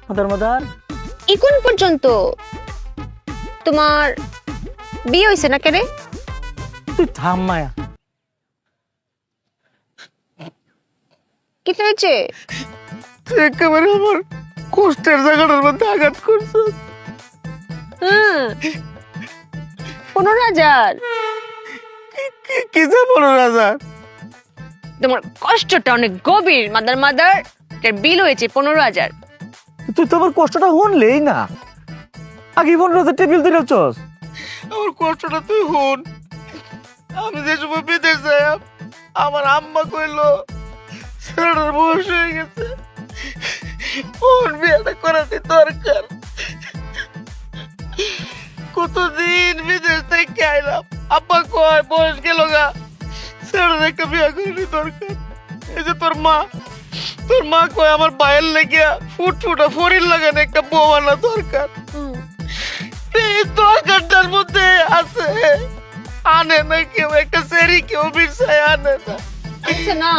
Mother mother এখন পর্যন্ত তোমার বিয়ে হয়েছে না কেরে? তুই থাম মায়া। কি হয়েছে? তুই একেবারে আমার কষ্টের জায়গাটার মধ্যে আঘাত করছিস। 15,000? কি যে 15,000? তোমার কষ্টটা অনেক গভীর মাদার। এটার বিল হয়েছে 15,000। তুই তো আমার কষ্টটা শুনলেই না, আগে 15,000 টেবিল দিলেছস। আমার কষ্টটা তুই শুন। আমি যে সময় বিদেশ যাই, আমার আম্মা কইলো ছেলেটার বয়স হয়ে গেছে, ওর বিয়েটা করাতে দরকার। কতদিন বিদেশ থেকে আইলাম, আব্বা কয় বয়স গেল গা, ছেলেটার একটা বিয়ে করাতে দরকার। এই যে তোর মা কয় আমার বাইরের লেগিয়া ফুটফুটা ফরির লাগানো একটা বউ আনা দরকার। এই দরকারটার মধ্যে আছে, আনে না কেউ, একটা সেরি কেউ বিরসায় আনে না। আচ্ছা না,